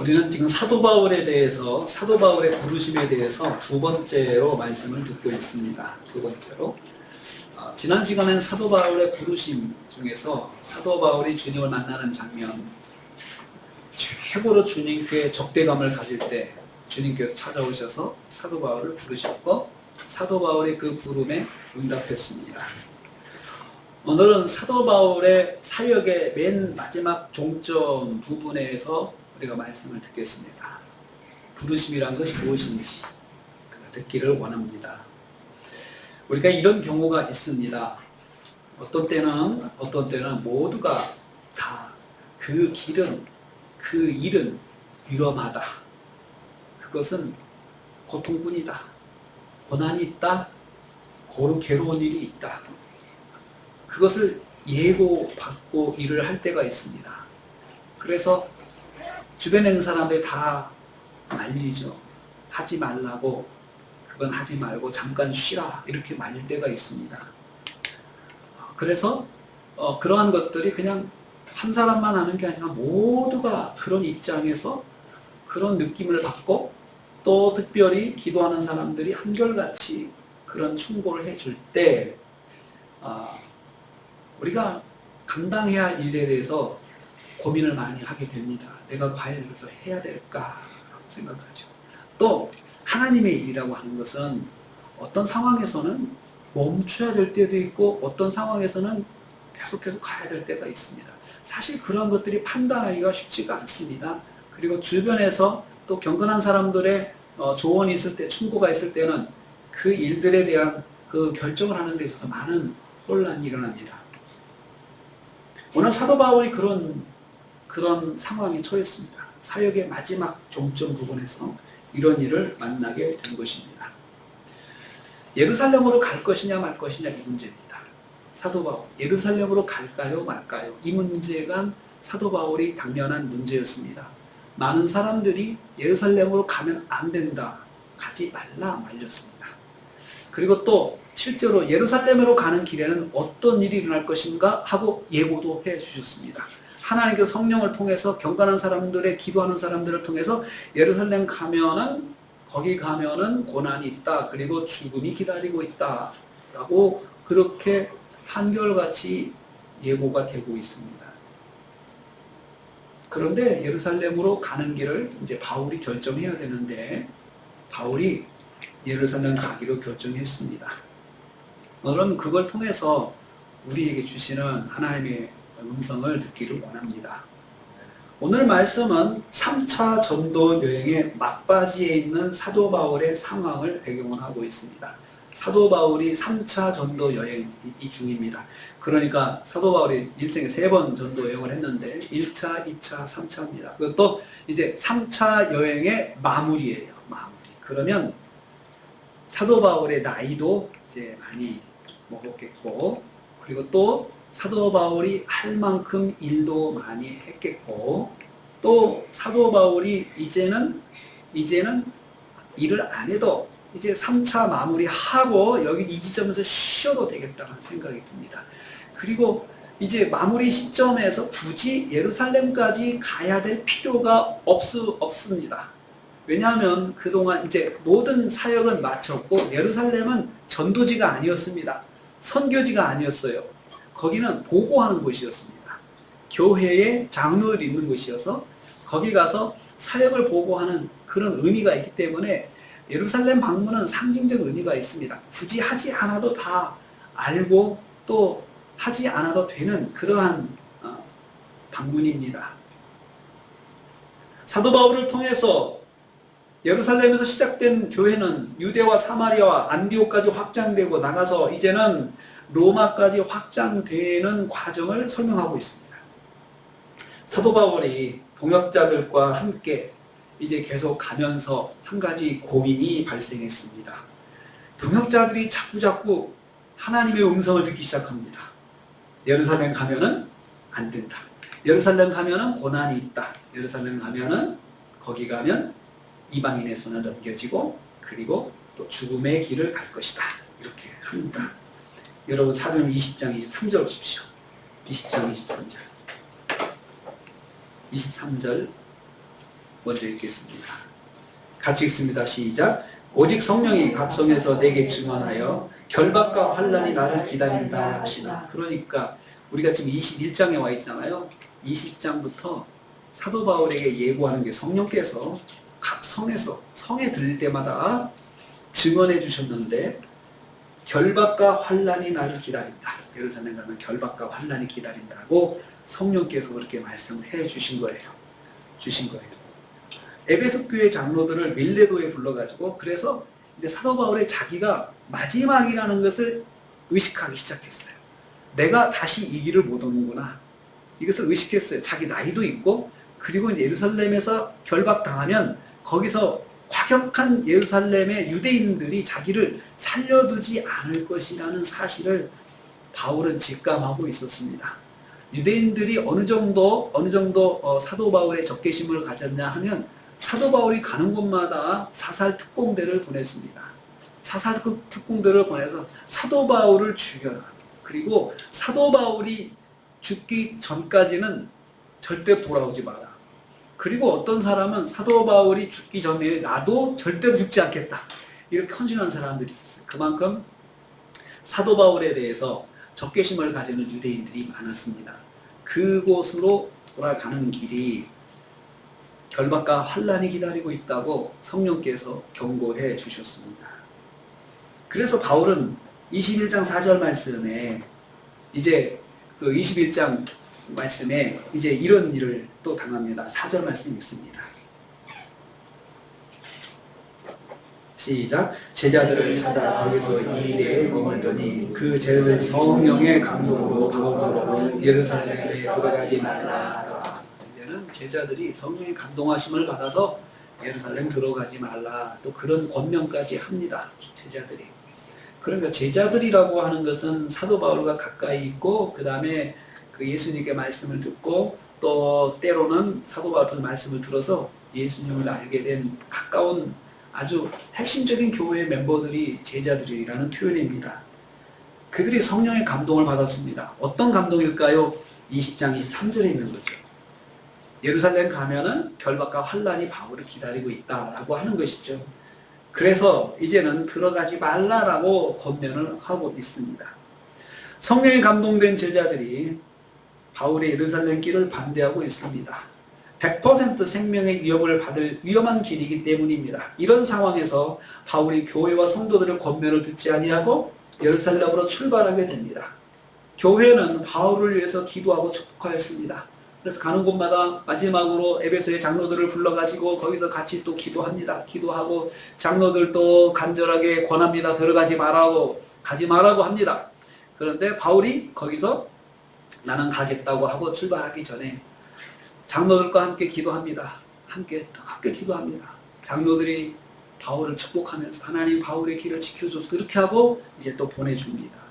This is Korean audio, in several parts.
우리는 지금 사도 바울에 대해서, 사도 바울의 부르심에 대해서 두 번째로 말씀을 듣고 있습니다. 두 번째로. 지난 시간엔 사도 바울의 부르심 중에서 사도 바울이 주님을 만나는 장면, 최고로 주님께 적대감을 가질 때 주님께서 찾아오셔서 사도 바울을 부르셨고, 사도 바울이 그 부름에 응답했습니다. 오늘은 사도 바울의 사역의 맨 마지막 종점 부분에서 우리가 말씀을 듣겠습니다. 부르심이란 것이 무엇인지 듣기를 원합니다. 우리가 이런 경우가 있습니다. 어떤 때는 모두가 다 그 길은, 그 일은 위험하다. 그것은 고통뿐이다. 고난이 있다. 괴로운 일이 있다. 그것을 예고받고 일을 할 때가 있습니다. 그래서 주변에 있는 사람들이 다 말리죠. 하지 말라고, 그건 하지 말고 잠깐 쉬라, 이렇게 말릴 때가 있습니다. 그래서 그러한 것들이 그냥 한 사람만 하는 게 아니라 모두가 그런 입장에서 그런 느낌을 받고, 또 특별히 기도하는 사람들이 한결같이 그런 충고를 해줄 때 우리가 감당해야 할 일에 대해서 고민을 많이 하게 됩니다. 내가 과연 이것을 해야 될까 생각하죠. 또 하나님의 일이라고 하는 것은 어떤 상황에서는 멈춰야 될 때도 있고, 어떤 상황에서는 계속해서 가야 될 때가 있습니다. 사실 그런 것들이 판단하기가 쉽지가 않습니다. 그리고 주변에서 또 경건한 사람들의 조언이 있을 때, 충고가 있을 때는 그 일들에 대한 그 결정을 하는 데 있어서 많은 혼란이 일어납니다. 오늘 사도 바울이 그런 상황에 처했습니다. 사역의 마지막 종점 부분에서 이런 일을 만나게 된 것입니다. 예루살렘으로 갈 것이냐 말 것이냐, 이 문제입니다. 사도 바울, 예루살렘으로 갈까요 말까요? 이 문제가 사도 바울이 당면한 문제였습니다. 많은 사람들이 예루살렘으로 가면 안 된다, 가지 말라 말렸습니다. 그리고 또 실제로 예루살렘으로 가는 길에는 어떤 일이 일어날 것인가 하고 예고도 해 주셨습니다. 하나님께서 성령을 통해서 경건한 사람들의, 기도하는 사람들을 통해서 예루살렘 가면은, 거기 가면은 고난이 있다, 그리고 죽음이 기다리고 있다 라고 그렇게 한결같이 예고가 되고 있습니다. 그런데 예루살렘으로 가는 길을 이제 바울이 결정해야 되는데, 바울이 예루살렘 가기로 결정했습니다. 오늘은 그걸 통해서 우리에게 주시는 하나님의 음성을 듣기를 원합니다. 오늘 말씀은 3차 전도 여행의 막바지에 있는 사도 바울의 상황을 배경으로 하고 있습니다. 사도 바울이 3차 전도 여행이 중입니다. 그러니까 사도 바울이 일생에 3번 전도 여행을 했는데 1차, 2차, 3차입니다. 그것도 이제 3차 여행의 마무리예요. 마무리. 그러면 사도 바울의 나이도 이제 많이 먹었겠고, 그리고 또 사도 바울이 할 만큼 일도 많이 했겠고, 또 사도 바울이 이제는 일을 안 해도 이제 3차 마무리하고 여기 이 지점에서 쉬어도 되겠다는 생각이 듭니다. 그리고 이제 마무리 시점에서 굳이 예루살렘까지 가야 될 필요가 없습니다. 왜냐하면 그동안 이제 모든 사역은 마쳤고, 예루살렘은 전도지가 아니었습니다. 선교지가 아니었어요. 거기는 보고하는 곳이었습니다. 교회의 장로를 있는 곳이어서 거기 가서 사역을 보고하는 그런 의미가 있기 때문에 예루살렘 방문은 상징적 의미가 있습니다. 굳이 하지 않아도 다 알고 또 하지 않아도 되는 그러한 방문입니다. 사도 바울을 통해서 예루살렘에서 시작된 교회는 유대와 사마리아와 안디옥까지 확장되고 나가서 이제는 로마까지 확장되는 과정을 설명하고 있습니다. 사도 바울이 동역자들과 함께 이제 계속 가면서 한 가지 고민이 발생했습니다. 동역자들이 자꾸 하나님의 음성을 듣기 시작합니다. 예루살렘 가면은 안 된다. 예루살렘 가면은 고난이 있다. 예루살렘 가면은, 거기 가면 이방인의 손에 넘겨지고, 그리고 또 죽음의 길을 갈 것이다. 이렇게 합니다. 여러분 사도행 20장 23절 보십시오. 20장 23절. 먼저 읽겠습니다. 같이 읽습니다. 시작. 오직 성령이 각성에서 내게 증언하여 결박과 환난이 나를 기다린다 하시나. 그러니까 우리가 지금 21장에 와 있잖아요. 20장부터 사도 바울에게 예고하는 게 성령께서 각 성에 들릴 때마다 증언해 주셨는데, 결박과 환난이 나를 기다린다. 예루살렘 가면 결박과 환난이 기다린다고 성령께서 그렇게 말씀해 주신 거예요. 에베소 교회 장로들을 밀레도에 불러가지고, 그래서 이제 사도 바울의 자기가 마지막이라는 것을 의식하기 시작했어요. 내가 다시 이 길을 못 오는구나. 이것을 의식했어요. 자기 나이도 있고, 그리고 예루살렘에서 결박당하면 거기서 과격한 예루살렘의 유대인들이 자기를 살려두지 않을 것이라는 사실을 바울은 직감하고 있었습니다. 유대인들이 어느 정도 사도 바울의 적개심을 가졌냐 하면, 사도 바울이 가는 곳마다 사살 특공대를 보냈습니다. 사살 특공대를 보내서 사도 바울을 죽여라. 그리고 사도 바울이 죽기 전까지는 절대 돌아오지 마라. 그리고 어떤 사람은 사도 바울이 죽기 전에 나도 절대로 죽지 않겠다. 이렇게 헌신한 사람들이 있었어요. 그만큼 사도 바울에 대해서 적개심을 가지는 유대인들이 많았습니다. 그곳으로 돌아가는 길이 결박과 환난이 기다리고 있다고 성령께서 경고해 주셨습니다. 그래서 바울은 21장 4절 말씀에 이제 그 21장 말씀에 이제 이런 일을 또 당합니다. 4절 말씀 읽습니다. 시작. 제자들을 찾아 거기서 2일에 머물더니 그 제자들 성령의 감동으로 바울로 예루살렘에 들어가지 말라. 이제는 제자들이 성령의 감동하심을 받아서 예루살렘 들어가지 말라. 또 그런 권면까지 합니다. 제자들이. 그러니까 제자들이라고 하는 것은 사도 바울과 가까이 있고, 그 다음에 그 예수님께 말씀을 듣고, 또 때로는 사도 바울의 말씀을 들어서 예수님을 알게 된 가까운 아주 핵심적인 교회 멤버들이 제자들이라는 표현입니다. 그들이 성령의 감동을 받았습니다. 어떤 감동일까요? 20장 23절에 있는 거죠. 예루살렘 가면은 결박과 환난이 바울을 기다리고 있다라고 하는 것이죠. 그래서 이제는 들어가지 말라라고 권면을 하고 있습니다. 성령에 감동된 제자들이 바울의 예루살렘 길을 반대하고 있습니다. 100% 생명의 위협을 받을 위험한 길이기 때문입니다. 이런 상황에서 바울이 교회와 성도들의 권면을 듣지 아니하고 예루살렘으로 출발하게 됩니다. 교회는 바울을 위해서 기도하고 축복하였습니다. 그래서 가는 곳마다 마지막으로 에베소의 장로들을 불러가지고 거기서 같이 또 기도합니다. 기도하고 장로들도 간절하게 권합니다. 들어가지 말라고, 가지 말라고 합니다. 그런데 바울이 거기서 나는 가겠다고 하고 출발하기 전에 장로들과 함께 기도합니다. 함께 뜨겁게 기도합니다. 장로들이 바울을 축복하면서 하나님 바울의 길을 지켜줘서 이렇게 하고 이제 또 보내줍니다.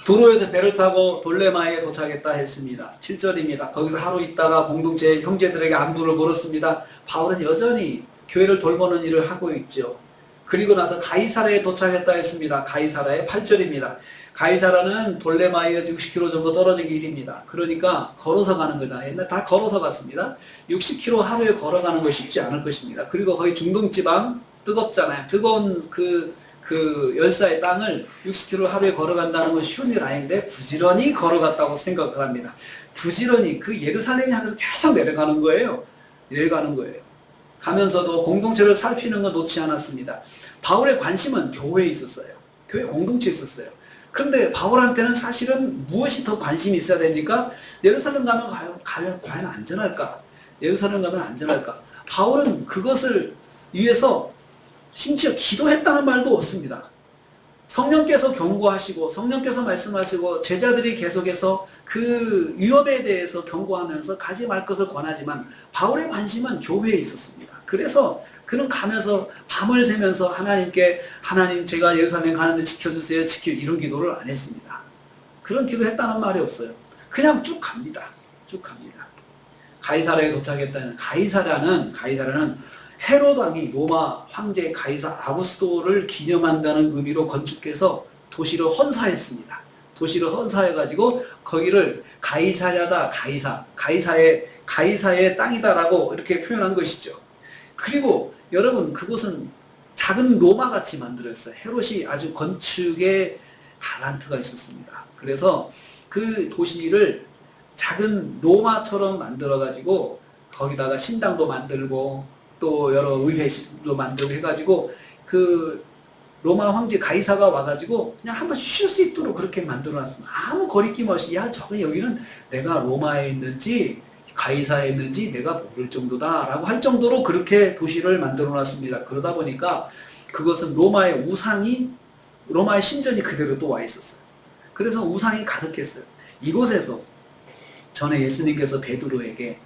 두로에서 배를 타고 돌레마에 도착했다 했습니다. 7절입니다. 거기서 하루 있다가 공동체 형제들에게 안부를 물었습니다. 바울은 여전히 교회를 돌보는 일을 하고 있죠. 그리고 나서 가이사라에 도착했다 했습니다. 가이사라에 8절입니다. 가이사라는 돌레마에서 60km 정도 떨어진 길입니다. 그러니까 걸어서 가는 거잖아요. 옛날 다 걸어서 갔습니다. 60km 하루에 걸어가는 거 쉽지 않을 것입니다. 그리고 거기 중동지방 뜨겁잖아요. 뜨거운 그 열사의 땅을 60km 하루에 걸어간다는 건 쉬운 일 아닌데 부지런히 걸어갔다고 생각을 합니다. 부지런히 그 예루살렘 향해서 계속 내려가는 거예요. 가면서도 공동체를 살피는 건 놓지 않았습니다. 바울의 관심은 교회에 있었어요. 교회 공동체에 있었어요. 그런데 바울한테는 사실은 무엇이 더 관심이 있어야 됩니까? 예루살렘 가면 과연 안전할까? 예루살렘 가면 안전할까? 바울은 그것을 위해서 심지어 기도했다는 말도 없습니다. 성령께서 경고하시고 성령께서 말씀하시고 제자들이 계속해서 그 위험에 대해서 경고하면서 가지 말 것을 권하지만 바울의 관심은 교회에 있었습니다. 그래서 그는 가면서 밤을 새면서 하나님 제가 예루살렘 가는데 지켜주세요. 이런 기도를 안 했습니다. 그런 기도했다는 말이 없어요. 그냥 쭉 갑니다. 가이사라에 도착했다는 가이사라는 헤롯 왕이 로마 황제 가이사 아구스토를 기념한다는 의미로 건축해서 도시를 헌사했습니다. 도시를 헌사해가지고 거기를 가이사랴다 가이사의 가이사의 땅이다라고 이렇게 표현한 것이죠. 그리고 여러분 그곳은 작은 로마같이 만들었어요. 헤롯이 아주 건축에 달란트가 있었습니다. 그래서 그 도시를 작은 로마처럼 만들어가지고 거기다가 신당도 만들고 또 여러 의회도 만들고 해가지고 그 로마 황제 가이사가 와가지고 그냥 한 번씩 쉴 수 있도록 그렇게 만들어놨습니다. 아무 거리낌 없이 야 저기 여기는 내가 로마에 있는지 가이사에 있는지 내가 모를 정도다 라고 할 정도로 그렇게 도시를 만들어놨습니다. 그러다 보니까 그것은 로마의 우상이 로마의 신전이 그대로 또 와 있었어요. 그래서 우상이 가득했어요. 이곳에서 전에 예수님께서 베드로에게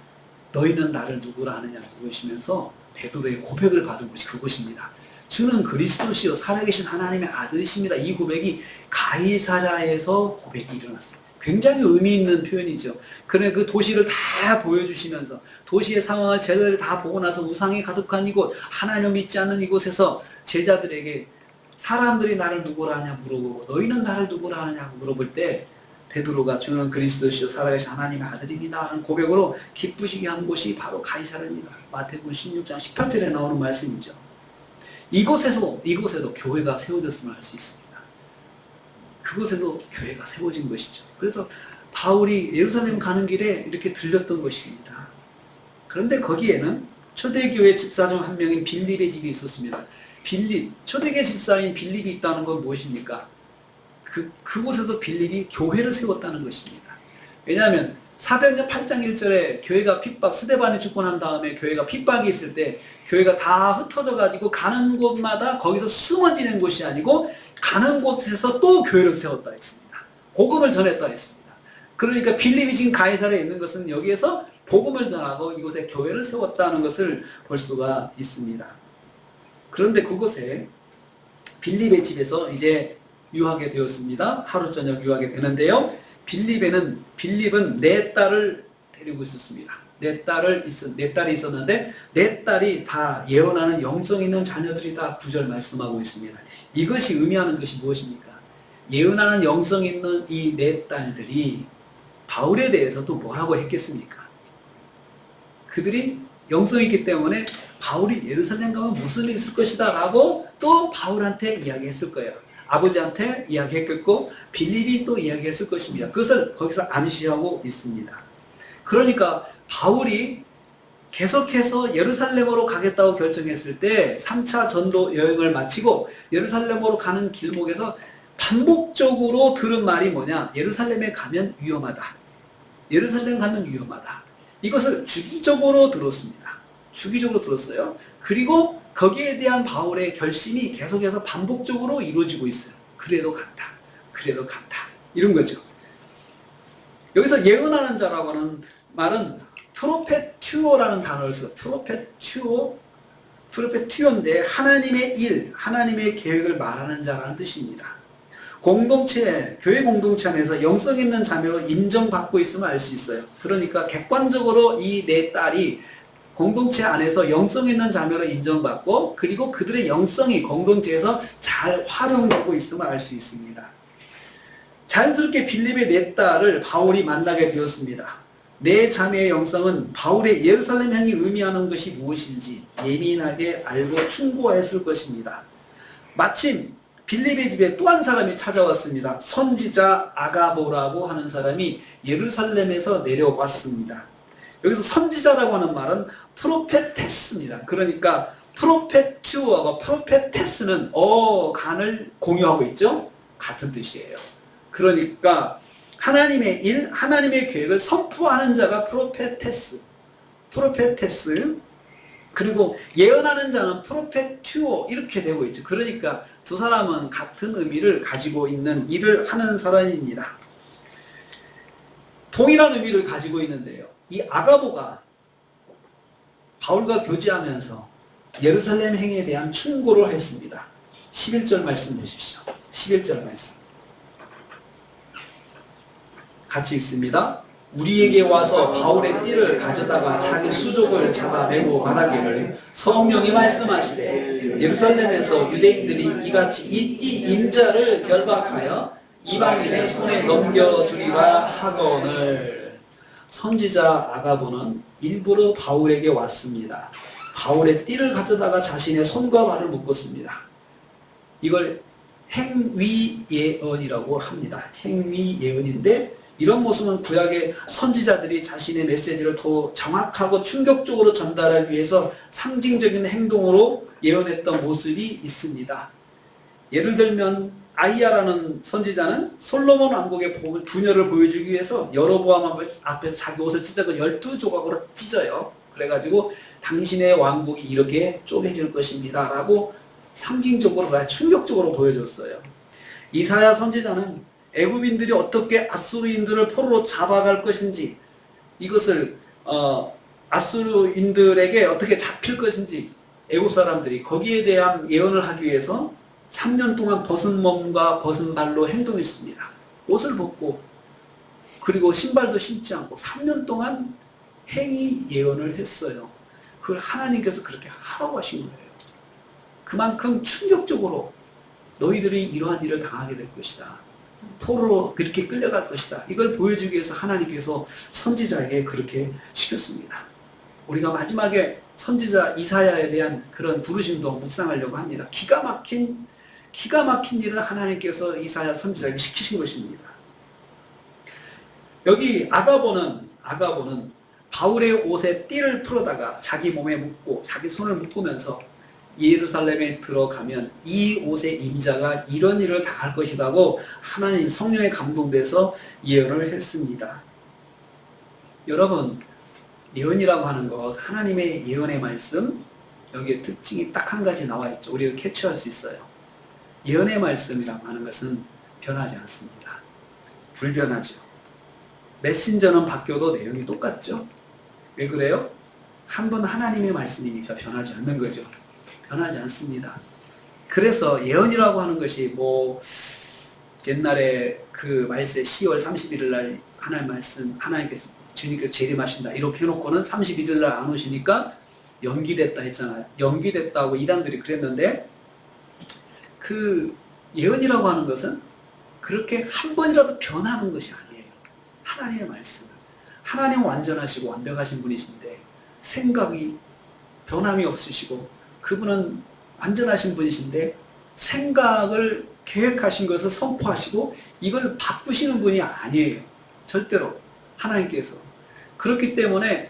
너희는 나를 누구라 하느냐 물으시면서 베드로의 고백을 받은 곳이 그곳입니다. 주는 그리스도시요 살아계신 하나님의 아들이십니다. 이 고백이 가이사랴에서 고백이 일어났어요. 굉장히 의미 있는 표현이죠. 그래 그 도시를 다 보여주시면서 도시의 상황을 제자들이 다 보고 나서 우상이 가득한 이곳, 하나님을 믿지 않는 이곳에서 제자들에게 사람들이 나를 누구라 하냐 물어보고 너희는 나를 누구라 하느냐고 물어볼 때 베드로가 주는 그리스도시요 살아계신 하나님의 아들입니다 하는 고백으로 기쁘시게 한 곳이 바로 가이사랴입니다. 마태복음 16장 18절에 나오는 말씀이죠. 이곳에도 교회가 세워졌음을 알 수 있습니다. 그곳에도 교회가 세워진 것이죠. 그래서 바울이 예루살렘 가는 길에 이렇게 들렸던 것입니다. 그런데 거기에는 초대교회 집사 중 한 명인 빌립의 집이 있었습니다. 초대교회 집사인 빌립이 있다는 건 무엇입니까? 그곳에서 빌립이 교회를 세웠다는 것입니다. 왜냐하면 사도행전 8장 1절에 교회가 핍박, 스데반이 죽고 난 다음에 교회가 핍박이 있을 때 교회가 다 흩어져 가지고 가는 곳마다 거기서 숨어 지낸 곳이 아니고 가는 곳에서 또 교회를 세웠다 했습니다. 복음을 전했다 했습니다. 그러니까 빌립이 지금 가이사랴에 있는 것은 여기에서 복음을 전하고 이곳에 교회를 세웠다는 것을 볼 수가 있습니다. 그런데 그곳에 빌립의 집에서 이제 유하게 되었습니다. 하루 저녁 유하게 되는데요. 빌립은 네 딸을 데리고 있었습니다. 네 딸이 있었는데 네 딸이 다 예언하는 영성 있는 자녀들이다 9절 말씀하고 있습니다. 이것이 의미하는 것이 무엇입니까? 예언하는 영성 있는 이 네 딸들이 바울에 대해서 또 뭐라고 했겠습니까? 그들이 영성이 있기 때문에 바울이 예루살렘 가면 무슨 일이 있을 것이다 라고 또 바울한테 이야기했을 거예요. 아버지한테 이야기했겠고 빌립이 또 이야기했을 것입니다. 그것을 거기서 암시하고 있습니다. 그러니까 바울이 계속해서 예루살렘으로 가겠다고 결정했을 때 3차 전도 여행을 마치고 예루살렘으로 가는 길목에서 반복적으로 들은 말이 뭐냐? 예루살렘에 가면 위험하다. 예루살렘 가면 위험하다. 이것을 주기적으로 들었습니다. 주기적으로 들었어요. 그리고 거기에 대한 바울의 결심이 계속해서 반복적으로 이루어지고 있어요. 그래도 간다. 그래도 간다. 이런 거죠. 여기서 예언하는 자라고 하는 말은 프로페튜오라는 단어를 써요. 프로페튜오인데 하나님의 일, 하나님의 계획을 말하는 자라는 뜻입니다. 교회 공동체 안에서 영성 있는 자매로 인정받고 있음을 알 수 있어요. 그러니까 객관적으로 이 네 딸이 공동체 안에서 영성 있는 자매로 인정받고 그리고 그들의 영성이 공동체에서 잘 활용되고 있음을 알 수 있습니다. 자연스럽게 빌립의 네 딸을 바울이 만나게 되었습니다. 네 자매의 영성은 바울의 예루살렘 향이 의미하는 것이 무엇인지 예민하게 알고 충고했을 것입니다. 마침 빌립의 집에 또 한 사람이 찾아왔습니다. 선지자 아가보라고 하는 사람이 예루살렘에서 내려왔습니다. 여기서 선지자라고 하는 말은 프로페테스입니다. 그러니까 프로페튜어와 프로페테스는 간을 공유하고 있죠. 같은 뜻이에요. 그러니까 하나님의 일, 하나님의 계획을 선포하는 자가 프로페테스. 그리고 예언하는 자는 프로페튜어 이렇게 되고 있죠. 그러니까 두 사람은 같은 의미를 가지고 있는 일을 하는 사람입니다. 동일한 의미를 가지고 있는데요. 이 아가보가 바울과 교제하면서 예루살렘 행에 대한 충고를 했습니다. 11절 말씀 보십시오. 11절 말씀. 같이 읽습니다. 우리에게 와서 바울의 띠를 가져다가 자기 수족을 잡아매고 말하기를 성령이 말씀하시되 예루살렘에서 유대인들이 이같이 이 띠 임자를 결박하여 이방인의 손에 넘겨주리라 하거늘. 선지자 아가보는 일부러 바울에게 왔습니다. 바울의 띠를 가져다가 자신의 손과 발을 묶었습니다. 이걸 행위예언이라고 합니다. 행위예언인데 이런 모습은 구약의 선지자들이 자신의 메시지를 더 정확하고 충격적으로 전달하기 위해서 상징적인 행동으로 예언했던 모습이 있습니다. 예를 들면 아이야라는 선지자는 솔로몬 왕국의 부녀를 보여주기 위해서 여로보암 앞에서 자기 옷을 찢어서 12조각으로 찢어요. 그래가지고 당신의 왕국이 이렇게 쪼개질 것입니다 라고 상징적으로 충격적으로 보여줬어요. 이사야 선지자는 애굽인들이 어떻게 아수르인들을 포로로 잡아갈 것인지, 이것을 아수르인들에게 어떻게 잡힐 것인지 애굽 사람들이 거기에 대한 예언을 하기 위해서 3년 동안 벗은 몸과 벗은 발로 행동했습니다. 옷을 벗고 그리고 신발도 신지 않고 3년 동안 행위 예언을 했어요. 그걸 하나님께서 그렇게 하라고 하신 거예요. 그만큼 충격적으로 너희들이 이러한 일을 당하게 될 것이다. 포로로 그렇게 끌려갈 것이다. 이걸 보여주기 위해서 하나님께서 선지자에게 그렇게 시켰습니다. 우리가 마지막에 선지자 이사야에 대한 그런 부르심도 묵상하려고 합니다. 기가 막힌 일을 하나님께서 이사야 선지자에게 시키신 것입니다. 여기 아가보는 바울의 옷에 띠를 풀어다가 자기 몸에 묶고 자기 손을 묶으면서 예루살렘에 들어가면 이 옷의 임자가 이런 일을 당할 것이라고 하나님 성령에 감동돼서 예언을 했습니다. 여러분, 예언이라고 하는 것, 하나님의 예언의 말씀, 여기에 특징이 딱 한 가지 나와 있죠. 우리가 캐치할 수 있어요. 예언의 말씀이라고 하는 것은 변하지 않습니다. 불변하죠. 메신저는 바뀌어도 내용이 똑같죠. 왜 그래요? 한 번 하나님의 말씀이니까 변하지 않는 거죠. 변하지 않습니다. 그래서 예언이라고 하는 것이 옛날에 그 말세 10월 31일 날 하나님 말씀, 하나님께서 주님께서 재림하신다 이렇게 해놓고는 31일 날 안 오시니까 연기됐다 했잖아요. 연기됐다고 이단들이 그랬는데, 그 예언이라고 하는 것은 그렇게 한 번이라도 변하는 것이 아니에요. 하나님의 말씀은 하나님은 완전하시고 완벽하신 분이신데 생각이 변함이 없으시고 그분은 완전하신 분이신데 생각을 계획하신 것을 선포하시고 이걸 바꾸시는 분이 아니에요. 절대로 하나님께서. 그렇기 때문에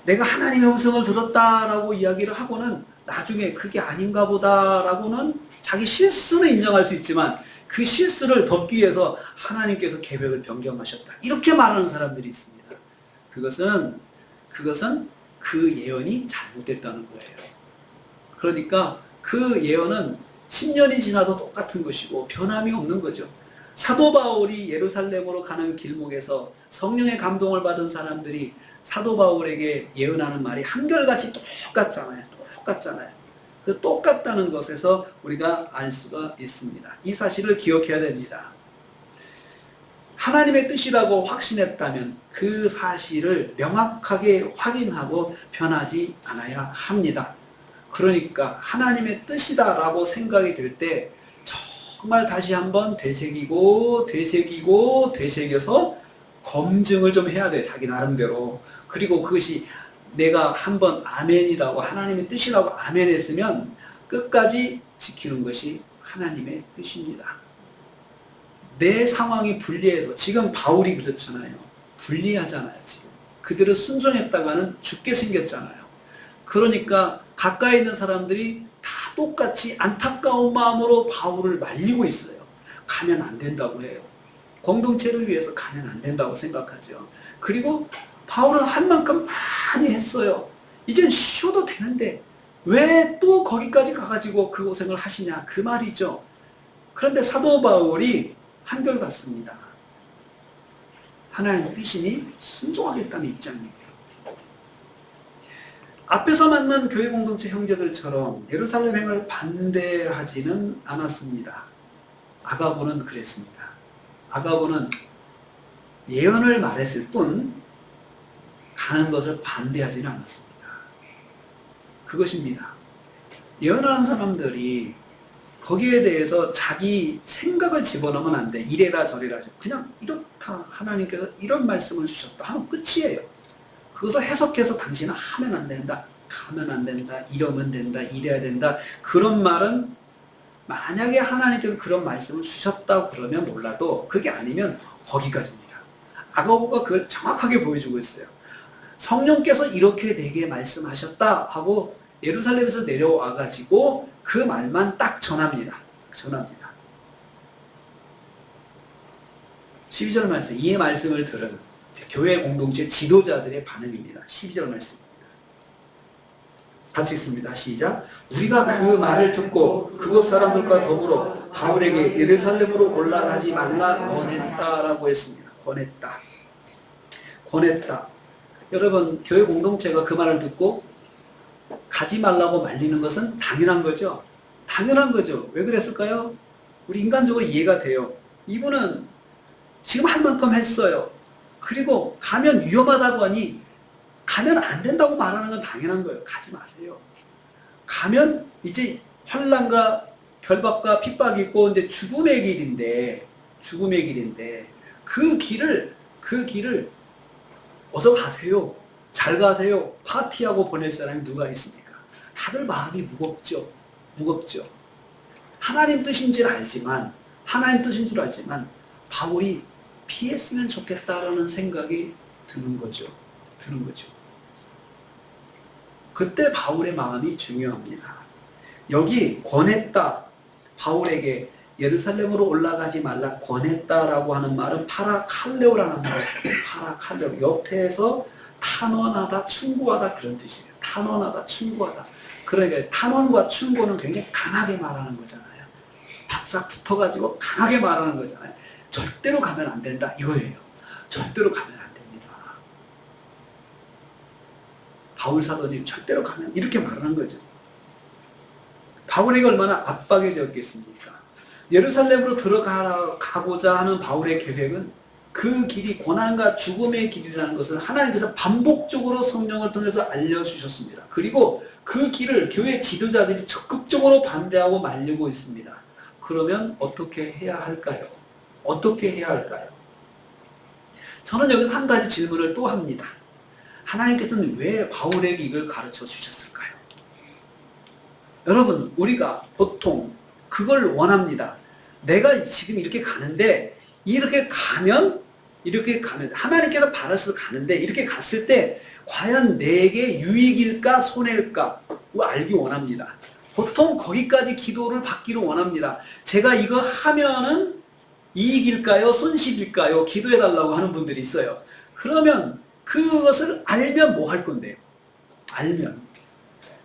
내가 하나님의 음성을 들었다라고 이야기를 하고는 나중에 그게 아닌가 보다라고는 자기 실수는 인정할 수 있지만 그 실수를 덮기 위해서 하나님께서 계획을 변경하셨다. 이렇게 말하는 사람들이 있습니다. 그것은 그 예언이 잘못됐다는 거예요. 그러니까 그 예언은 10년이 지나도 똑같은 것이고 변함이 없는 거죠. 사도 바울이 예루살렘으로 가는 길목에서 성령의 감동을 받은 사람들이 사도 바울에게 예언하는 말이 한결같이 똑같잖아요. 그 똑같다는 것에서 우리가 알 수가 있습니다. 이 사실을 기억해야 됩니다. 하나님의 뜻이라고 확신했다면 그 사실을 명확하게 확인하고 변하지 않아야 합니다. 그러니까 하나님의 뜻이다라고 생각이 될 때 정말 다시 한번 되새겨서 검증을 좀 해야 돼, 자기 나름대로. 그리고 그것이 내가 한번 아멘이라고 하나님의 뜻이라고 아멘했으면 끝까지 지키는 것이 하나님의 뜻입니다. 내 상황이 불리해도, 지금 바울이 그렇잖아요. 불리하잖아요. 지금 그대로 순종했다가는 죽게 생겼잖아요. 그러니까 가까이 있는 사람들이 다 똑같이 안타까운 마음으로 바울을 말리고 있어요. 가면 안 된다고 해요. 공동체를 위해서 가면 안 된다고 생각하죠. 그리고 바울은 할 만큼 많이 했어요. 이젠 쉬어도 되는데 왜 또 거기까지 가가지고 그 고생을 하시냐, 그 말이죠. 그런데 사도 바울이 한결같습니다. 하나님의 뜻이니 순종하겠다는 입장이에요. 앞에서 만난 교회 공동체 형제들처럼 예루살렘행을 반대하지는 않았습니다. 아가보는 그랬습니다. 아가보는 예언을 말했을 뿐 가는 것을 반대하지는 않았습니다. 그것입니다. 예언하는 사람들이 거기에 대해서 자기 생각을 집어넣으면 안 돼. 이래라 저래라. 그냥 이렇다. 하나님께서 이런 말씀을 주셨다 하면 끝이에요. 그것을 해석해서 당신은 하면 안 된다. 가면 안 된다. 이러면 된다. 이래야 된다. 그런 말은 만약에 하나님께서 그런 말씀을 주셨다고 그러면 몰라도 그게 아니면 거기까지입니다. 아가보가 그걸 정확하게 보여주고 있어요. 성령께서 이렇게 내게 말씀하셨다 하고 예루살렘에서 내려와 가지고 그 말만 딱 전합니다. 전합니다. 12절 말씀, 이 말씀을 들은 교회 공동체 지도자들의 반응입니다. 12절 말씀입니다. 같이 읽습니다. 시작. 우리가 그 말을 듣고 그곳 사람들과 더불어 바울에게 예루살렘으로 올라가지 말라 권했다라고 했습니다. 권했다. 여러분, 교회 공동체가 그 말을 듣고 가지 말라고 말리는 것은 당연한 거죠. 당연한 거죠. 왜 그랬을까요? 우리 인간적으로 이해가 돼요. 이분은 지금 할 만큼 했어요. 그리고 가면 위험하다고 하니 가면 안 된다고 말하는 건 당연한 거예요. 가지 마세요. 가면 이제 환난과 결박과 핍박이 있고 이제 죽음의 길인데 그 길을 어서 가세요. 잘 가세요. 파티하고 보낼 사람이 누가 있습니까? 다들 마음이 무겁죠. 하나님 뜻인 줄 알지만 바울이 피했으면 좋겠다라는 생각이 드는 거죠. 그때 바울의 마음이 중요합니다. 여기 권했다. 바울에게 예루살렘으로 올라가지 말라 권했다라고 하는 말은 파라칼레오라는 말을 써요. 파라칼레오. 옆에서 탄원하다, 충고하다 그런 뜻이에요. 탄원하다, 충고하다. 그러니까 탄원과 충고는 굉장히 강하게 말하는 거잖아요. 바싹 붙어가지고 강하게 말하는 거잖아요. 절대로 가면 안 된다 이거예요. 절대로 가면 안 됩니다. 바울 사도님 절대로 가면 이렇게 말하는 거죠. 바울에게 얼마나 압박이 되었겠습니까? 예루살렘으로 들어가고자 하는 바울의 계획은 그 길이 고난과 죽음의 길이라는 것을 하나님께서 반복적으로 성령을 통해서 알려주셨습니다. 그리고 그 길을 교회 지도자들이 적극적으로 반대하고 말리고 있습니다. 그러면 어떻게 해야 할까요? 저는 여기서 한 가지 질문을 또 합니다. 하나님께서는 왜 바울에게 이걸 가르쳐 주셨을까요? 여러분, 우리가 보통 그걸 원합니다. 내가 지금 이렇게 가는데 이렇게 가면 하나님께서 바라셔서 가는데 이렇게 갔을 때 과연 내게 유익일까 손해일까 알기 원합니다. 보통 거기까지 기도를 받기를 원합니다. 제가 이거 하면은 이익일까요? 손실일까요? 기도해달라고 하는 분들이 있어요. 그러면 그것을 알면 뭐 할 건데요?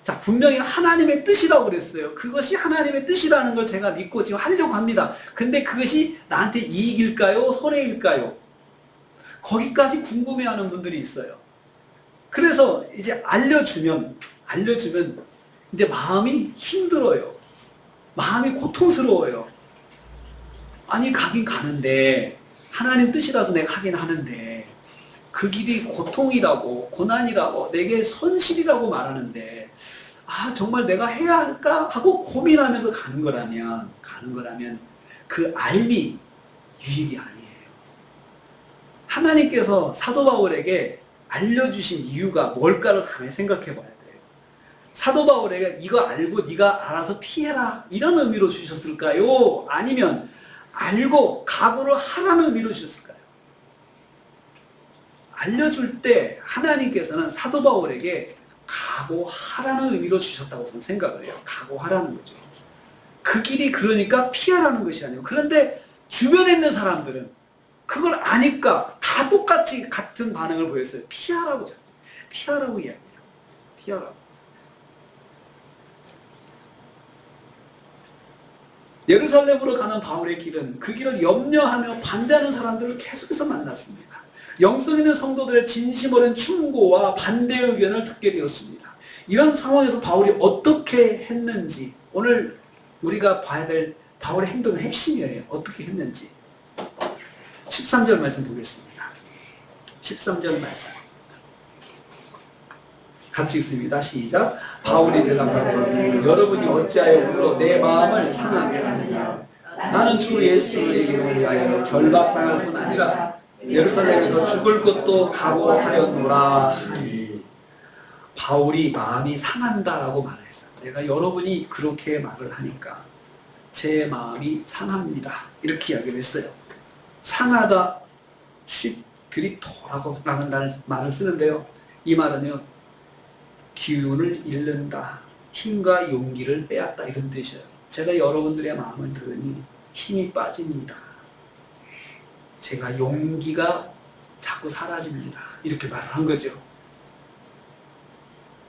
자, 분명히 하나님의 뜻이라고 그랬어요. 그것이 하나님의 뜻이라는 걸 제가 믿고 지금 하려고 합니다. 근데 그것이 나한테 이익일까요? 손해일까요? 거기까지 궁금해하는 분들이 있어요. 그래서 이제 알려주면 이제 마음이 힘들어요. 마음이 고통스러워요. 아니, 가긴 가는데 하나님 뜻이라서 내가 하긴 하는데 그 길이 고통이라고 고난이라고 내게 손실이라고 말하는데 정말 내가 해야 할까 하고 고민하면서 가는 거라면 그 알미 유익이 아니에요. 하나님께서 사도 바울에게 알려주신 이유가 뭘까를 가만히 생각해 봐야 돼요. 사도 바울에게 이거 알고 네가 알아서 피해라 이런 의미로 주셨을까요? 아니면 알고 각오를 하라는 의미로 주셨을까요? 알려줄 때 하나님께서는 사도 바울에게 각오하라는 의미로 주셨다고 저는 생각을 해요. 각오하라는 거죠. 그 길이 그러니까 피하라는 것이 아니고, 그런데 주변에 있는 사람들은 그걸 아니까 다 똑같이 같은 반응을 보였어요. 피하라고 이야기해요. 피하라고. 예루살렘으로 가는 바울의 길은 그 길을 염려하며 반대하는 사람들을 계속해서 만났습니다. 영성 있는 성도들의 진심 어린 충고와 반대 의견을 듣게 되었습니다. 이런 상황에서 바울이 어떻게 했는지, 오늘 우리가 봐야 될 바울의 행동의 핵심이에요. 어떻게 했는지. 13절 말씀 보겠습니다. 13절 말씀. 같이 읽습니다. 시작. 바울이 대답하되 여러분이 어찌하여 물어 내 마음을 상하게 하느냐. 나는 주 예수의 이름을 위하여 결박당할 뿐 아니라 예루살렘에서 죽을 것도 각오하였노라 하니. 바울이 마음이 상한다라고 말했어요. 내가 여러분이 그렇게 말을 하니까 제 마음이 상합니다. 이렇게 이야기를 했어요. 상하다, 드립토라고 라는 말을 쓰는데요. 이 말은요, 기운을 잃는다, 힘과 용기를 빼앗다, 이런 뜻이에요. 제가 여러분들의 마음을 들으니 힘이 빠집니다. 제가 용기가 자꾸 사라집니다. 이렇게 말을 한 거죠.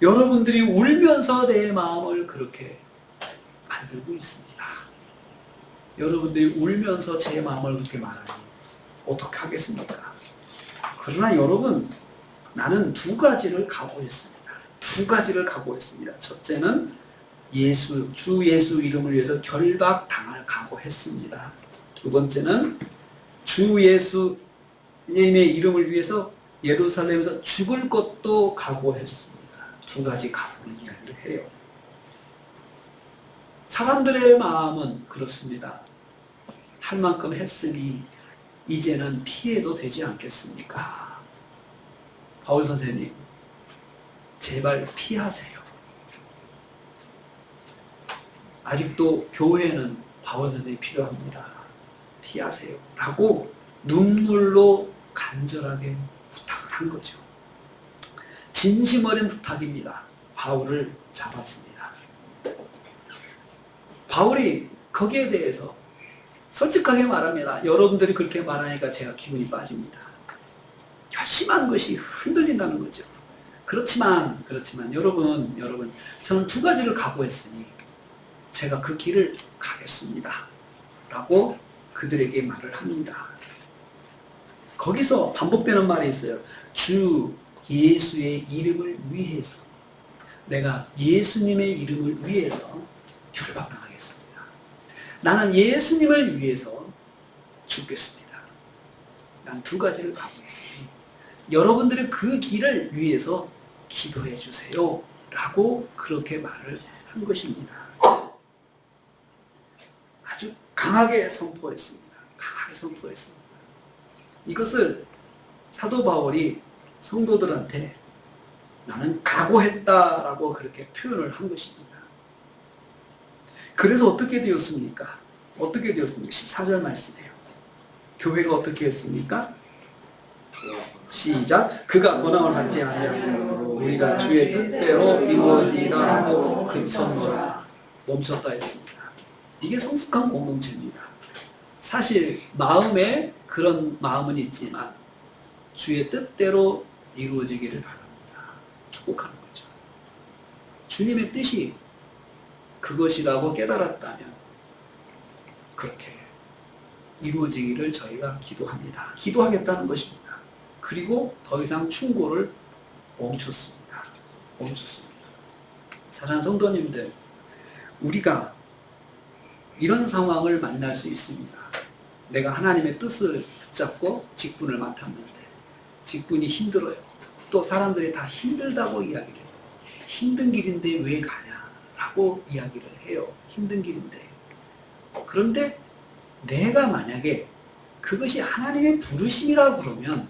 여러분들이 울면서 내 마음을 그렇게 만들고 있습니다. 여러분들이 울면서 제 마음을 그렇게 말하니 어떻게 하겠습니까? 그러나 여러분, 나는 두 가지를 각오했습니다. 두 가지를 각오했습니다. 첫째는 주 예수 이름을 위해서 결박당할 각오했습니다. 두 번째는 주 예수님의 이름을 위해서 예루살렘에서 죽을 것도 각오했습니다. 두 가지 각오를 이야기를 해요. 사람들의 마음은 그렇습니다. 할 만큼 했으니 이제는 피해도 되지 않겠습니까? 바울 선생님, 제발 피하세요. 아직도 교회는 바울 선생님이 필요합니다. 피하세요. 라고 눈물로 간절하게 부탁을 한 거죠. 진심 어린 부탁입니다. 바울을 잡았습니다. 바울이 거기에 대해서 솔직하게 말합니다. 여러분들이 그렇게 말하니까 제가 기분이 빠집니다. 결심한 것이 흔들린다는 거죠. 그렇지만 여러분, 저는 두 가지를 각오했으니 제가 그 길을 가겠습니다. 라고 그들에게 말을 합니다. 거기서 반복되는 말이 있어요. 주 예수의 이름을 위해서, 내가 예수님의 이름을 위해서 결박당하겠습니다. 나는 예수님을 위해서 죽겠습니다. 난 두 가지를 각오했으니 여러분들의 그 길을 위해서 기도해 주세요. 라고 그렇게 말을 한 것입니다. 아주 강하게 선포했습니다. 강하게 선포했습니다. 이것을 사도 바울이 성도들한테 나는 각오했다라고 그렇게 표현을 한 것입니다. 그래서 어떻게 되었습니까? 14절 말씀이에요. 교회가 어떻게 했습니까? 시작. 그가 권함을 받지 아니하고 우리가 주의 뜻대로 이루어지다 하고 그쳤노라. 멈췄다 했습니다. 이게 성숙한 공동체입니다. 사실 마음에 그런 마음은 있지만 주의 뜻대로 이루어지기를 바랍니다. 축복하는 거죠. 주님의 뜻이 그것이라고 깨달았다면 그렇게 이루어지기를 저희가 기도합니다. 기도하겠다는 것입니다. 그리고 더 이상 충고를 멈췄습니다. 사랑하는 성도님들, 우리가 이런 상황을 만날 수 있습니다. 내가 하나님의 뜻을 붙잡고 직분을 맡았는데 직분이 힘들어요. 또 사람들이 다 힘들다고 이야기를 해요. 힘든 길인데 왜 가냐? 라고 이야기를 해요. 힘든 길인데. 그런데 내가 만약에 그것이 하나님의 부르심이라고 그러면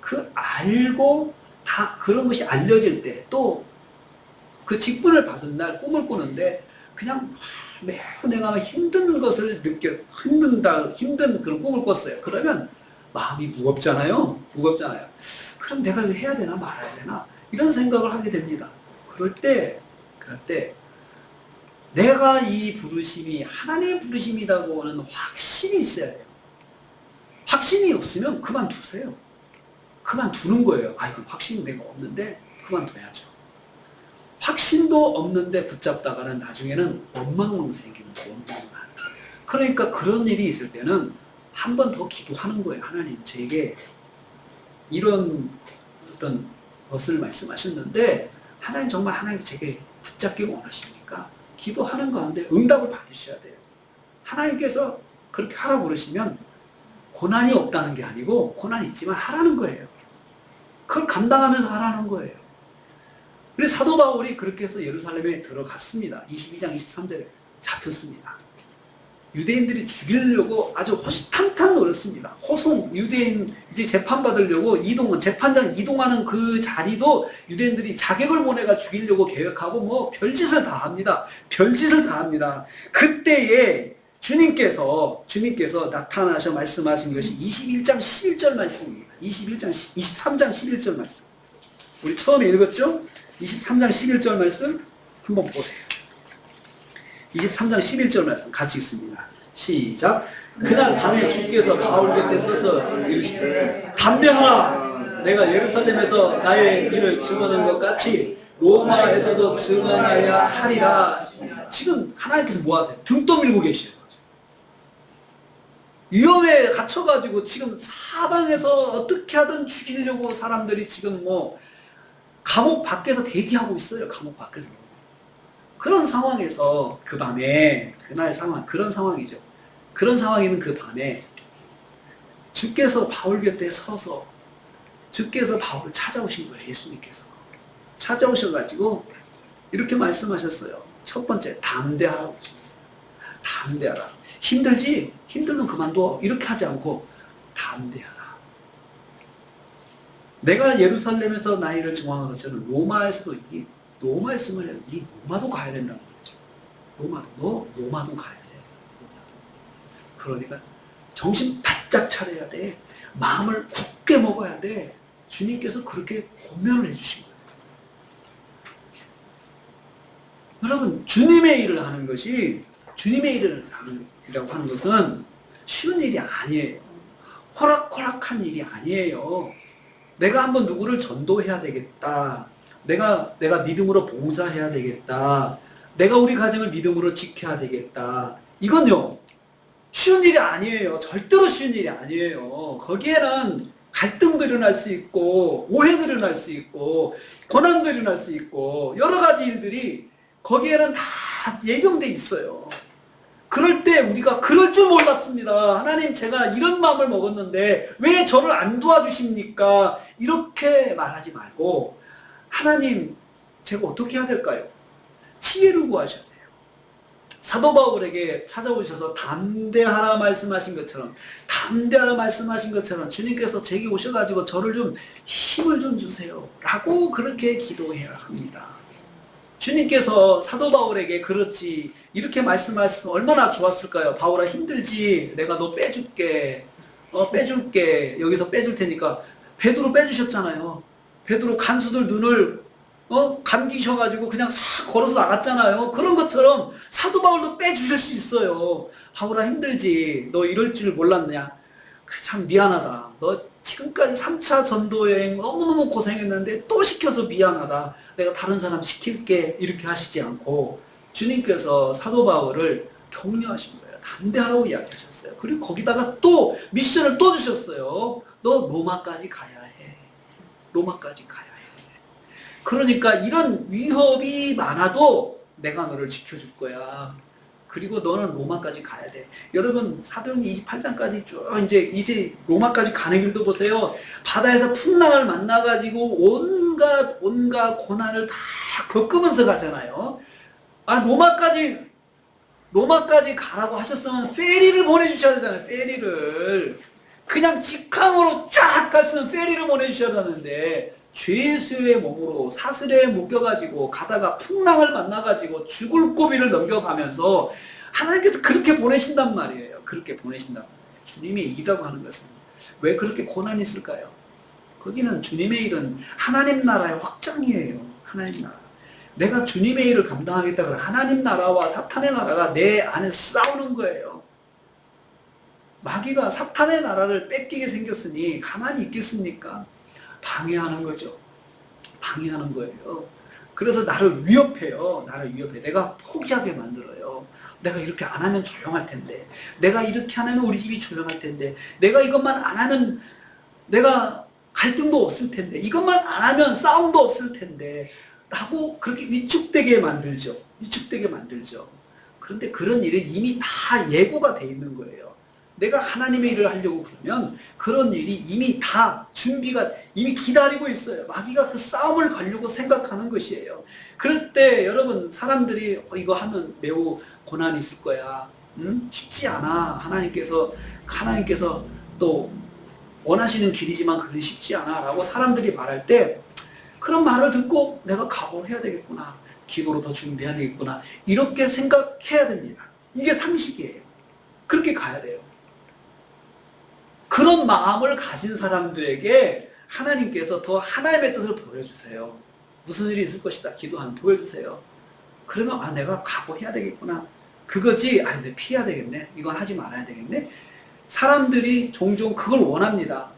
그 알고 다 그런 것이 알려질 때 또 그 직분을 받은 날 꿈을 꾸는데 그냥 매우 내가 힘든 것을 힘든 그런 꿈을 꿨어요. 그러면 마음이 무겁잖아요. 그럼 내가 이거 해야 되나 말아야 되나 이런 생각을 하게 됩니다. 그럴 때 내가 이 부르심이 하나님의 부르심이라고 하는 확신이 있어야 돼요. 확신이 없으면 그만두세요. 그만두는 거예요. 이건 확신이 내가 없는데 그만둬야죠. 확신도 없는데 붙잡다가는 나중에는 원망만 생기는 거예요. 원망만. 그러니까 그런 일이 있을 때는 한 번 더 기도하는 거예요. 하나님, 저에게 이런 어떤 것을 말씀하셨는데 하나님 정말 하나님 제게 붙잡기를 원하십니까? 기도하는 가운데 응답을 받으셔야 돼요. 하나님께서 그렇게 하라고 그러시면 고난이 없다는 게 아니고 고난이 있지만 하라는 거예요. 그걸 감당하면서 하라는 거예요. 그래서 사도 바울이 그렇게 해서 예루살렘에 들어갔습니다. 22장 23절에 잡혔습니다. 유대인들이 죽이려고 아주 호시탐탐 노렸습니다. 호송, 유대인 이제 재판받으려고 재판장 이동하는 그 자리도 유대인들이 자객을 보내가 죽이려고 계획하고 뭐 별짓을 다 합니다. 별짓을 다 합니다. 그때에 주님께서 나타나셔 말씀하신 것이 21장 11절 말씀입니다. 23장 11절 말씀. 우리 처음에 읽었죠? 23장 11절 말씀 한번 보세요. 23장 11절 말씀 같이 읽습니다. 시작. 그날 밤에 주께서 바울 곁에 서서 이르시되 담대하라. 내가 예루살렘에서 나의 일을 증언한 것 같이 로마에서도 증언하여야 하리라. 지금 하나님께서 뭐 하세요? 등 떠밀고 계시는 거죠. 위험에 갇혀가지고 지금 사방에서 어떻게 하든 죽이려고 사람들이 지금 뭐 감옥 밖에서 대기하고 있어요. 감옥 밖에서. 그런 상황에서 그 밤에 그날 상황 그런 상황이죠. 그런 상황에 있는 그 밤에 주께서 바울 곁에 서서 주께서 바울을 찾아오신 거예요. 예수님께서 찾아오셔가지고 이렇게 말씀하셨어요. 첫 번째 담대하라고 하셨어요. 담대하라. 힘들지? 힘들면 그만둬. 이렇게 하지 않고 담대하라. 내가 예루살렘에서 나의 일을 증언한 것처럼 로마에서도 로마 있으면 이 로마도 가야 된다는 거죠. 로마도 가야 돼. 그러니까 정신 바짝 차려야 돼. 마음을 굳게 먹어야 돼. 주님께서 그렇게 권면을 해주신 거예요. 여러분, 주님의 일을 하는 것이 주님의 일을 이라고 하는 것은 쉬운 일이 아니에요. 호락호락한 일이 아니에요. 내가 한번 누구를 전도해야 되겠다. 내가 믿음으로 봉사해야 되겠다. 내가 우리 가정을 믿음으로 지켜야 되겠다. 이건요, 쉬운 일이 아니에요. 절대로 쉬운 일이 아니에요. 거기에는 갈등도 일어날 수 있고, 오해도 일어날 수 있고, 고난도 일어날 수 있고, 여러 가지 일들이 거기에는 다 예정돼 있어요. 그럴 때 우리가 그럴 줄 몰랐습니다. 하나님, 제가 이런 마음을 먹었는데 왜 저를 안 도와주십니까? 이렇게 말하지 말고, 하나님, 제가 어떻게 해야 될까요? 지혜를 구하셔야 돼요. 사도 바울에게 찾아오셔서 담대하라 말씀하신 것처럼, 주님께서 제게 오셔가지고 저를 좀 힘을 좀 주세요 라고 그렇게 기도해야 합니다. 주님께서 사도 바울에게 그렇지 이렇게 말씀하셨으면 얼마나 좋았을까요? 바울아, 힘들지? 내가 너 빼줄게. 빼줄게. 여기서 빼줄 테니까. 베드로 빼주셨잖아요. 베드로 간수들 눈을 감기셔가지고 그냥 싹 걸어서 나갔잖아요. 그런 것처럼 사도 바울도 빼주실 수 있어요. 바울아, 힘들지? 너 이럴 줄 몰랐냐? 참 미안하다. 너 지금까지 3차 전도 여행 너무너무 고생했는데 또 시켜서 미안하다. 내가 다른 사람 시킬게. 이렇게 하시지 않고 주님께서 사도 바울을 격려하신 거예요. 담대하라고 이야기하셨어요. 그리고 거기다가 또 미션을 또 주셨어요. 너 로마까지 가야 해. 로마까지 가야 해. 그러니까 이런 위협이 많아도 내가 너를 지켜줄 거야. 그리고 너는 로마까지 가야 돼. 여러분, 사도행전 28장까지 쭉 이제 로마까지 가는 길도 보세요. 바다에서 풍랑을 만나가지고 온갖 고난을 다 겪으면서 가잖아요. 로마까지 가라고 하셨으면 페리를 보내주셔야 되잖아요. 페리를. 그냥 직항으로 쫙 갔으면 페리를 보내주셔야 되는데, 죄수의 몸으로 사슬에 묶여가지고 가다가 풍랑을 만나가지고 죽을 고비를 넘겨가면서 하나님께서 그렇게 보내신단 말이에요. 그렇게 보내신단 말이에요. 주님의 일이라고 하는 것은 왜 그렇게 고난이 있을까요? 거기는 주님의 일은 하나님 나라의 확장이에요. 하나님 나라. 내가 주님의 일을 감당하겠다 그러면 하나님 나라와 사탄의 나라가 내 안에 싸우는 거예요. 마귀가 사탄의 나라를 뺏기게 생겼으니 가만히 있겠습니까? 방해하는 거죠. 방해하는 거예요. 그래서 나를 위협해요. 내가 포기하게 만들어요. 내가 이렇게 안 하면 조용할 텐데, 내가 이렇게 안 하면 우리 집이 조용할 텐데, 내가 이것만 안 하면 내가 갈등도 없을 텐데, 이것만 안 하면 싸움도 없을 텐데 라고 그렇게 위축되게 만들죠. 그런데 그런 일은 이미 다 예고가 돼 있는 거예요. 내가 하나님의 일을 하려고 그러면 그런 일이 이미 다 준비가 이미 기다리고 있어요. 마귀가 그 싸움을 걸려고 생각하는 것이에요. 그럴 때 여러분 사람들이 이거 하면 매우 고난이 있을 거야. 쉽지 않아. 하나님께서 또 원하시는 길이지만 그게 쉽지 않아 라고 사람들이 말할 때 그런 말을 듣고 내가 각오해야 되겠구나. 기도로 더 준비해야 되겠구나. 이렇게 생각해야 됩니다. 이게 상식이에요. 그렇게 가야 돼요. 그런 마음을 가진 사람들에게 하나님께서 더 하나님의 뜻을 보여주세요. 무슨 일이 있을 것이다. 기도하면 보여주세요. 그러면 내가 각오해야 되겠구나. 그거지. 근데 피해야 되겠네. 이건 하지 말아야 되겠네. 사람들이 종종 그걸 원합니다.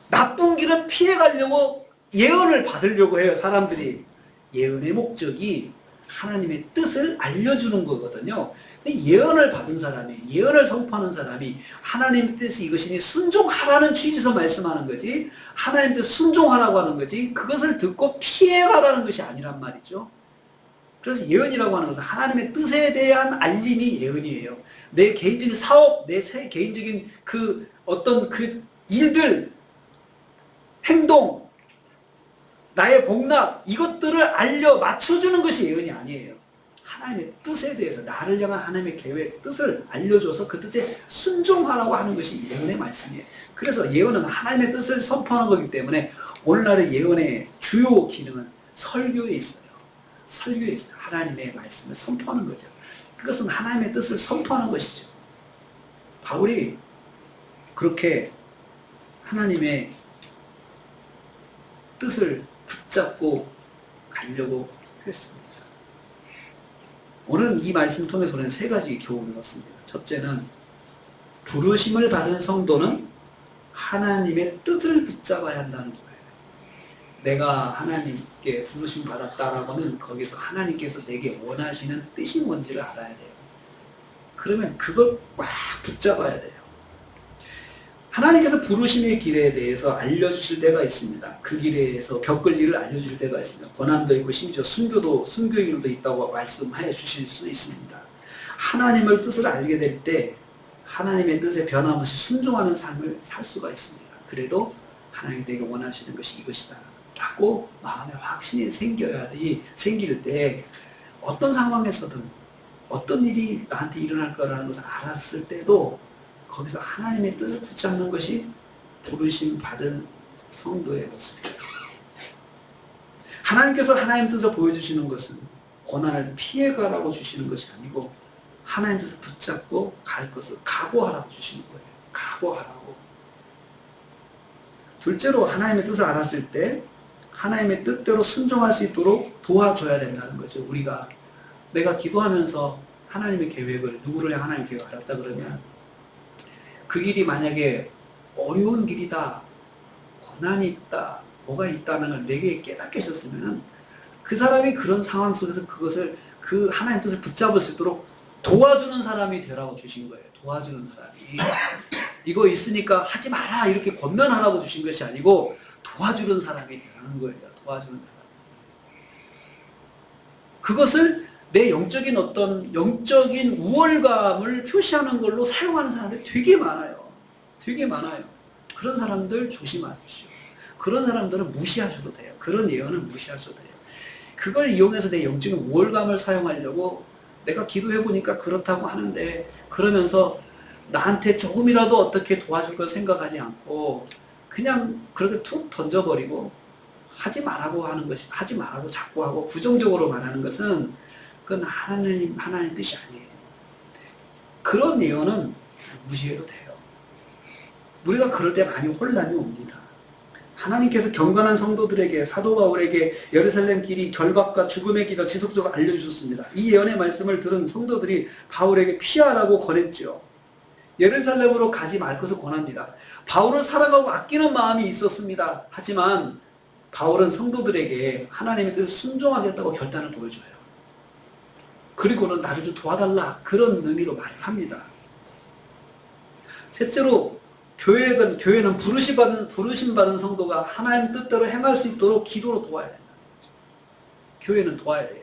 나쁜 길은 피해가려고 예언을 받으려고 해요. 사람들이. 예언의 목적이 하나님의 뜻을 알려주는 거거든요. 예언을 받은 사람이, 예언을 선포하는 사람이 하나님의 뜻이 이것이니 순종하라는 취지에서 말씀하는 거지, 하나님 뜻 순종하라고 하는 거지, 그것을 듣고 피해가라는 것이 아니란 말이죠. 그래서 예언이라고 하는 것은 하나님의 뜻에 대한 알림이 예언이에요. 내 개인적인 사업, 내 개인적인 어떤 일들, 행동, 나의 복락, 이것들을 알려 맞춰주는 것이 예언이 아니에요. 하나님의 뜻에 대해서 나를 향한 하나님의 계획, 뜻을 알려줘서 그 뜻에 순종하라고 하는 것이 예언의 말씀이에요. 그래서 예언은 하나님의 뜻을 선포하는 거기 때문에 오늘날의 예언의 주요 기능은 설교에 있어요. 설교에 있어요. 하나님의 말씀을 선포하는 거죠. 그것은 하나님의 뜻을 선포하는 것이죠. 바울이 그렇게 하나님의 뜻을 붙잡고 가려고 했습니다. 오늘 이 말씀 통해서 우리는 세 가지 교훈을 얻습니다. 첫째는 부르심을 받은 성도는 하나님의 뜻을 붙잡아야 한다는 거예요. 내가 하나님께 부르심 받았다라고 하면 거기서 하나님께서 내게 원하시는 뜻이 뭔지를 알아야 돼요. 그러면 그걸 꽉 붙잡아야 돼요. 하나님께서 부르심의 길에 대해서 알려주실 때가 있습니다. 그 길에서 겪을 일을 알려주실 때가 있습니다. 고난도 있고 심지어 순교의 길도 있다고 말씀해 주실 수 있습니다. 하나님의 뜻을 알게 될 때 하나님의 뜻에 변함없이 순종하는 삶을 살 수가 있습니다. 그래도 하나님이 내게 원하시는 것이 이것이다 라고 마음에 확신이 생길 때 어떤 상황에서든 어떤 일이 나한테 일어날 거라는 것을 알았을 때도 거기서 하나님의 뜻을 붙잡는 것이 부르심 받은 성도의 모습이에요. 하나님께서 하나님의 뜻을 보여주시는 것은 고난을 피해가라고 주시는 것이 아니고 하나님의 뜻을 붙잡고 갈 것을 각오하라고 주시는 거예요. 각오하라고. 둘째로 하나님의 뜻을 알았을 때 하나님의 뜻대로 순종할 수 있도록 도와줘야 된다는 거죠. 내가 기도하면서 하나님의 계획을, 누구를 향한 하나님의 계획을 알았다 그러면 그 길이 만약에 어려운 길이다, 고난이 있다, 뭐가 있다는 걸 내게 깨닫게 하셨으면 그 사람이 그런 상황 속에서 그 하나님 뜻을 붙잡을 수 있도록 도와주는 사람이 되라고 주신 거예요. 도와주는 사람이. 이거 있으니까 하지 마라 이렇게 권면하라고 주신 것이 아니고 도와주는 사람이 되라는 거예요. 도와주는 사람. 그것을 내 영적인 우월감을 표시하는 걸로 사용하는 사람들이 되게 많아요. 되게 많아요. 그런 사람들 조심하십시오. 그런 사람들은 무시하셔도 돼요. 그런 예언은 무시하셔도 돼요. 그걸 이용해서 내 영적인 우월감을 사용하려고 내가 기도해보니까 그렇다고 하는데 그러면서 나한테 조금이라도 어떻게 도와줄 걸 생각하지 않고 그냥 그렇게 툭 던져버리고 하지 말라고 하는 것이, 하지 말라고 자꾸 하고 부정적으로 말하는 것은 그건 하나님 뜻이 아니에요. 그런 예언은 무시해도 돼요. 우리가 그럴 때 많이 혼란이 옵니다. 하나님께서 경건한 성도들에게, 사도 바울에게 예루살렘 길이 결박과 죽음의 길을 지속적으로 알려주셨습니다. 이 예언의 말씀을 들은 성도들이 바울에게 피하라고 권했죠. 예루살렘으로 가지 말 것을 권합니다. 바울을 사랑하고 아끼는 마음이 있었습니다. 하지만 바울은 성도들에게 하나님의 뜻을 순종하겠다고 결단을 보여줘요. 그리고는 나를 좀 도와달라 그런 의미로 말을 합니다. 셋째로 교회는 부르심 받은 성도가 하나님 뜻대로 행할 수 있도록 기도로 도와야 된다는 거죠. 교회는 도와야 돼요.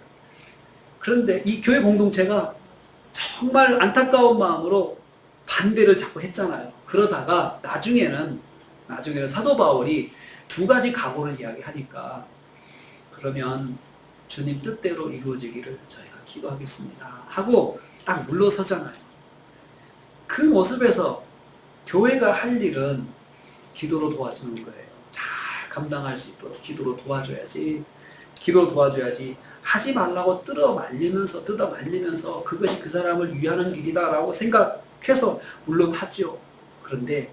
그런데 이 교회 공동체가 정말 안타까운 마음으로 반대를 자꾸 했잖아요. 그러다가 나중에는 사도 바울이 두 가지 각오를 이야기하니까 그러면 주님 뜻대로 이루어지기를 저희가 기도하겠습니다 하고 딱 물러서잖아요. 그 모습에서 교회가 할 일은 기도로 도와주는 거예요. 잘 감당할 수 있도록 기도로 도와줘야지. 하지 말라고 뜯어 말리면서 그것이 그 사람을 위하는 길이다라고 생각해서 물론 하지요. 그런데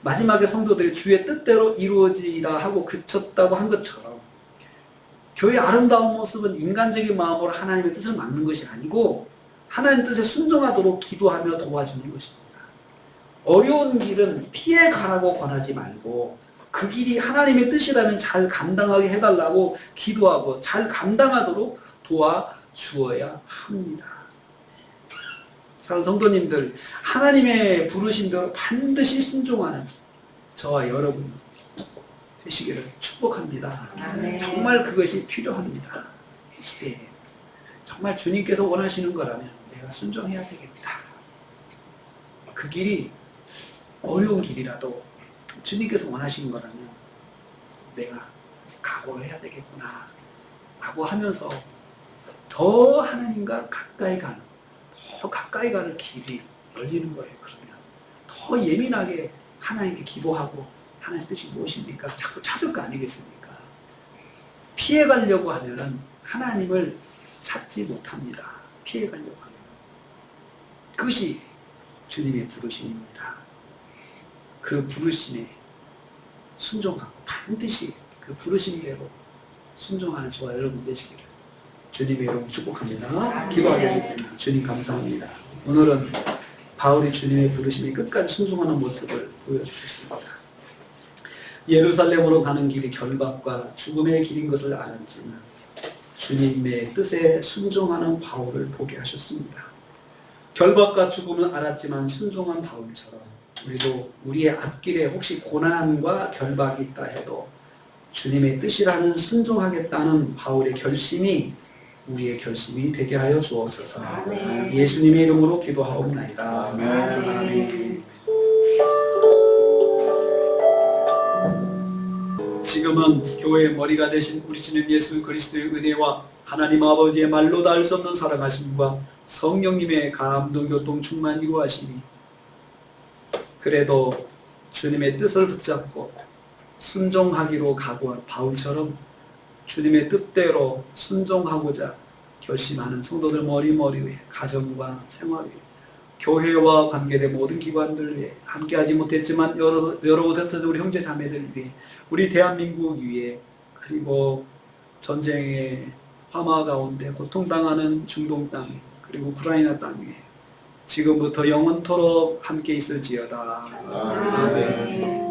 마지막에 성도들이 주의 뜻대로 이루어지다 하고 그쳤다고 한 것처럼 교회의 아름다운 모습은 인간적인 마음으로 하나님의 뜻을 막는 것이 아니고 하나님 뜻에 순종하도록 기도하며 도와주는 것입니다. 어려운 길은 피해 가라고 권하지 말고 그 길이 하나님의 뜻이라면 잘 감당하게 해달라고 기도하고 잘 감당하도록 도와주어야 합니다. 사랑하는 성도님들, 하나님의 부르심대로 반드시 순종하는 저와 여러분 되시기를 축복합니다. 아멘. 정말 그것이 필요합니다. 이 시대에 정말 주님께서 원하시는 거라면 내가 순종해야 되겠다. 그 길이 어려운 길이라도 주님께서 원하시는 거라면 내가 각오를 해야 되겠구나 라고 하면서 더 하나님과 가까이 가는 길이 열리는 거예요. 그러면 더 예민하게 하나님께 기도하고 하나님의 뜻이 무엇입니까? 자꾸 찾을 거 아니겠습니까? 피해가려고 하면은 하나님을 찾지 못합니다. 피해가려고 하면. 그것이 주님의 부르심입니다. 그 부르심에 순종하고 반드시 그 부르심대로 순종하는 저와 여러분 되시기를 주님의 이름으로 축복합니다. 기도하겠습니다. 주님 감사합니다. 오늘은 바울이 주님의 부르심에 끝까지 순종하는 모습을 보여주셨습니다. 예루살렘으로 가는 길이 결박과 죽음의 길인 것을 알았지만 주님의 뜻에 순종하는 바울을 보게 하셨습니다. 결박과 죽음을 알았지만 순종한 바울처럼 우리도 우리의 앞길에 혹시 고난과 결박이 있다 해도 주님의 뜻이라는 순종하겠다는 바울의 결심이 우리의 결심이 되게 하여 주옵소서. 아멘. 예수님의 이름으로 기도하옵나이다. 아멘. 아멘. 지금은 교회의 머리가 되신 우리 주님 예수 그리스도의 은혜와 하나님 아버지의 말로 닿을 수 없는 사랑하심과 성령님의 감동 교통 충만 이루하심이 그래도 주님의 뜻을 붙잡고 순종하기로 각오한 바울처럼 주님의 뜻대로 순종하고자 결심하는 성도들 머리 위에 가정과 생활 위에 교회와 관계된 모든 기관들 위해 함께하지 못했지만 여러 곳에서 우리 형제 자매들 위해 우리 대한민국 위에 그리고 전쟁의 화마 가운데 고통당하는 중동 땅 그리고 우크라이나 땅 위에 지금부터 영원토록 함께 있을지어다. 아멘. 아멘.